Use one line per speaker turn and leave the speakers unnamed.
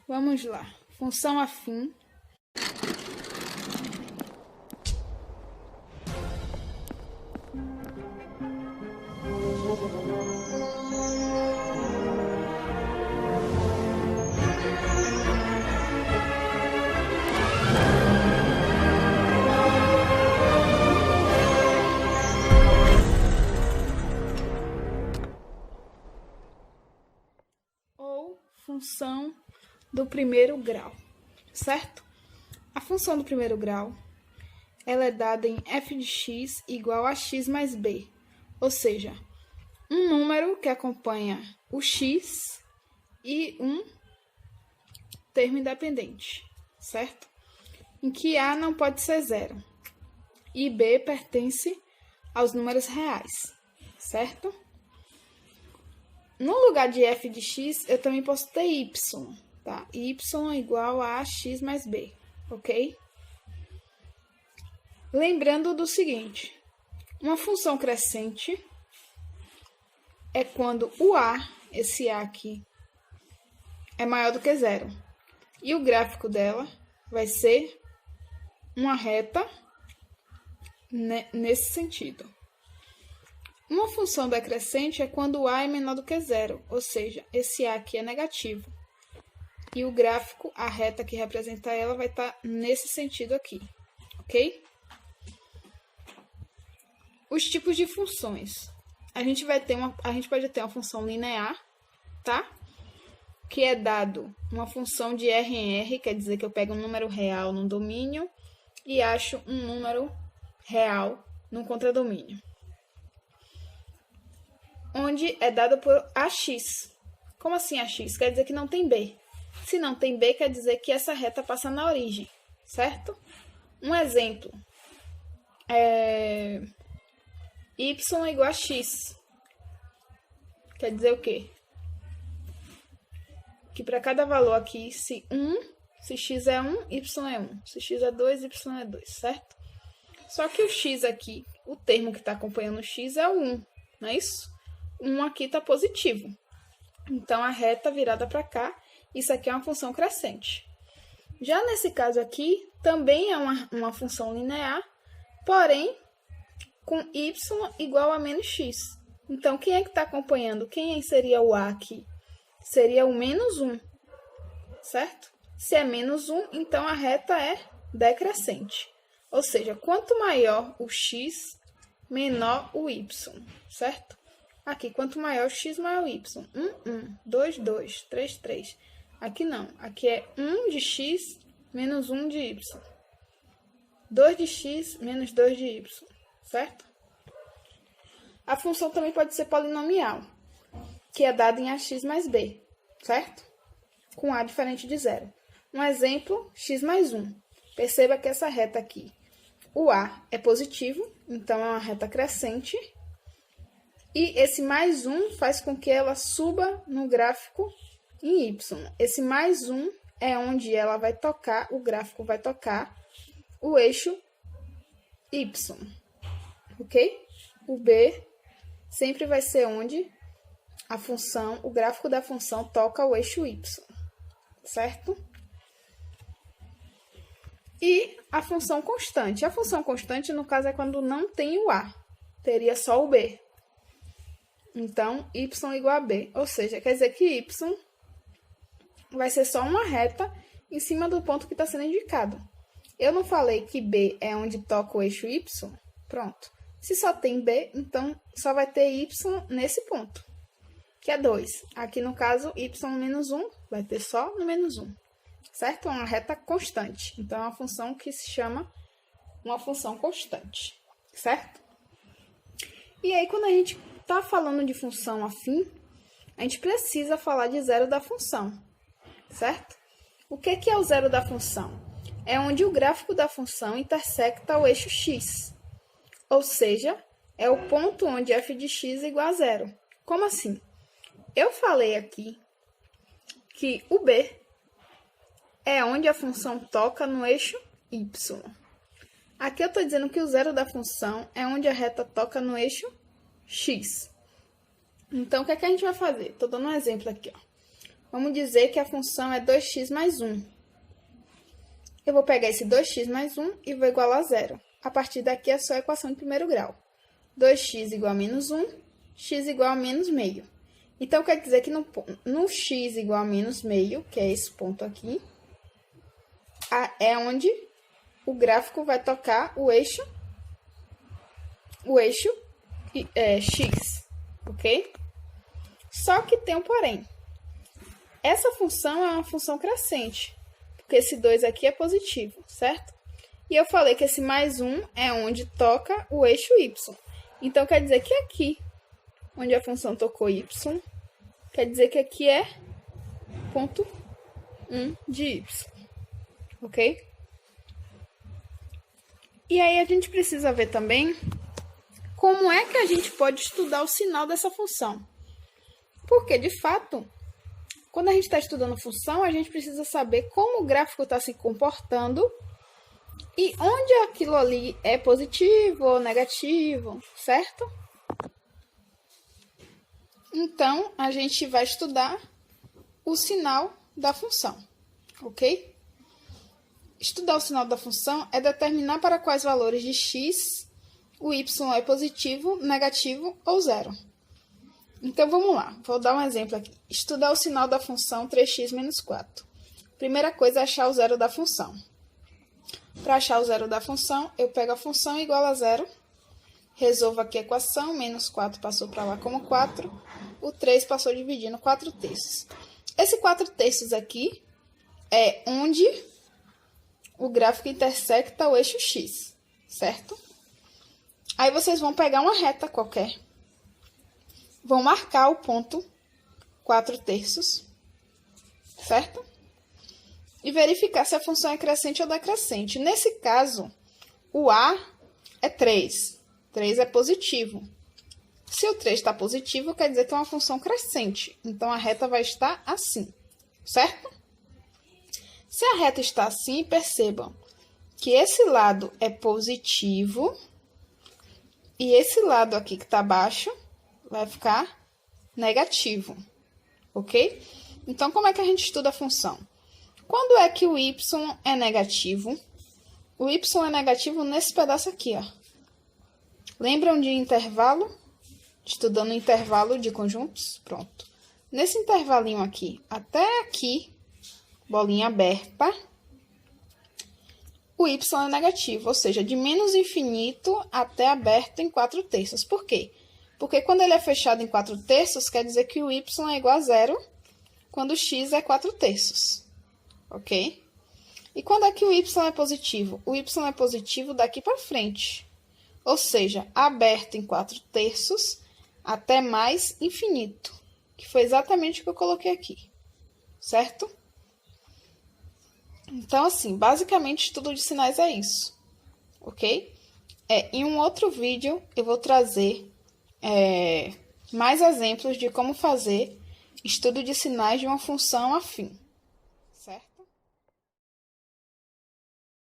Vamos lá. Função afim. Ou função do primeiro grau, certo? A função do primeiro grau, ela é dada em f de x igual a x mais b, ou seja, um número que acompanha o x e um termo independente, certo? Em que a não pode ser zero e b pertence aos números reais, certo? No lugar de f de x, eu também posso ter y, tá? Y igual a x mais b, ok? Lembrando do seguinte, uma função crescente é quando o a, esse a aqui, é maior do que zero. E o gráfico dela vai ser uma reta nesse sentido. Uma função decrescente é quando o a é menor do que zero, ou seja, esse a aqui é negativo. E o gráfico, a reta que representa ela, vai estar nesse sentido aqui, ok? Os tipos de funções. A gente pode ter uma função linear, tá? Que é dado uma função de R em R, quer dizer que eu pego um número real num domínio e acho um número real num contradomínio. Onde é dado por AX. Como assim AX? Quer dizer que não tem B. Se não tem B, quer dizer que essa reta passa na origem, certo? Um exemplo é y igual a x. Quer dizer o quê? Que para cada valor aqui, se x é 1, y é 1. Se x é 2, y é 2, certo? Só que o x aqui, o termo que está acompanhando o x é o 1, não é isso? 1 aqui está positivo. Então, a reta virada para cá, isso aqui é uma função crescente. Já nesse caso aqui, também é uma função linear, porém, com y igual a menos x. Então, quem é que está acompanhando? Quem seria o a aqui? Seria o menos 1, certo? Se é menos 1, então a reta é decrescente. Ou seja, quanto maior o x, menor o y, certo? Aqui, quanto maior o x, maior o y. 1, 1, 2, 2, 3, 3. Aqui não. Aqui é 1 de x menos 1 de y. 2 de x menos 2 de y, certo? A função também pode ser polinomial, que é dada em ax mais b, certo? Com a diferente de zero. Um exemplo, x mais 1. Perceba que essa reta aqui, o a é positivo, então é uma reta crescente. E esse mais 1 faz com que ela suba no gráfico em y. Esse mais 1 é onde ela vai tocar, o gráfico vai tocar o eixo y, ok? O b sempre vai ser onde a função, o gráfico da função toca o eixo y, certo? E a função constante. A função constante, no caso, é quando não tem o a, teria só o b. Então, y igual a b, ou seja, quer dizer que y vai ser só uma reta em cima do ponto que está sendo indicado. Eu não falei que b é onde toca o eixo y? Pronto. Se só tem b, então só vai ter y nesse ponto, que é 2. Aqui, no caso, y menos 1 vai ter só no menos 1, certo? É uma reta constante. Então, é uma função que se chama uma função constante, certo? E aí, quando a gente está falando de função afim, a gente precisa falar de zero da função, certo? O que é o zero da função? É onde o gráfico da função intersecta o eixo x, ou seja, é o ponto onde f de x é igual a zero. Como assim? Eu falei aqui que o b é onde a função toca no eixo y. Aqui eu estou dizendo que o zero da função é onde a reta toca no eixo x. Então, o que é que a gente vai fazer? Estou dando um exemplo aqui, ó. Vamos dizer que a função é 2x mais 1. Eu vou pegar esse 2x mais 1 e vou igualar a 0. A partir daqui é só a equação de primeiro grau. 2x igual a menos 1, x igual a menos meio. Então, quer dizer que no x igual a menos meio, que é esse ponto aqui, é onde o gráfico vai tocar o eixo x, ok? Só que tem um porém. Essa função é uma função crescente, porque esse 2 aqui é positivo, certo? E eu falei que esse mais 1 é onde toca o eixo y. Então, quer dizer que aqui, onde a função tocou y, quer dizer que aqui é ponto 1 de y, ok? E aí, a gente precisa ver também como é que a gente pode estudar o sinal dessa função. Porque, de fato, quando a gente está estudando função, a gente precisa saber como o gráfico está se comportando e onde aquilo ali é positivo ou negativo, certo? Então, a gente vai estudar o sinal da função, ok? Estudar o sinal da função é determinar para quais valores de x o y é positivo, negativo ou zero. Então, vamos lá. Vou dar um exemplo aqui. Estudar o sinal da função 3x menos 4. Primeira coisa é achar o zero da função. Para achar o zero da função, eu pego a função igual a zero, resolvo aqui a equação, menos 4 passou para lá como 4, o 3 passou dividindo 4 terços. Esse 4 terços aqui é onde o gráfico intersecta o eixo x, certo? Aí vocês vão pegar uma reta qualquer, vão marcar o ponto 4 terços, certo? E verificar se a função é crescente ou decrescente. Nesse caso, o A é 3. 3 é positivo. Se o 3 está positivo, quer dizer que é uma função crescente. Então, a reta vai estar assim, certo? Se a reta está assim, percebam que esse lado é positivo e esse lado aqui que está abaixo vai ficar negativo, ok? Então, como é que a gente estuda a função? Quando é que o y é negativo? O y é negativo nesse pedaço aqui, ó. Lembram de intervalo? Estudando o intervalo de conjuntos? Pronto. Nesse intervalinho aqui, até aqui, bolinha aberta, o y é negativo, ou seja, de menos infinito até aberto em 4 terços. Por quê? Porque quando ele é fechado em 4 terços, quer dizer que o y é igual a zero, quando o x é 4 terços. Ok? E quando é que o y é positivo? O y é positivo daqui para frente. Ou seja, aberto em 4 terços até mais infinito. Que foi exatamente o que eu coloquei aqui. Certo? Então, assim, basicamente, estudo de sinais é isso. Ok? Em um outro vídeo, eu vou trazer mais exemplos de como fazer estudo de sinais de uma função afim. Certo?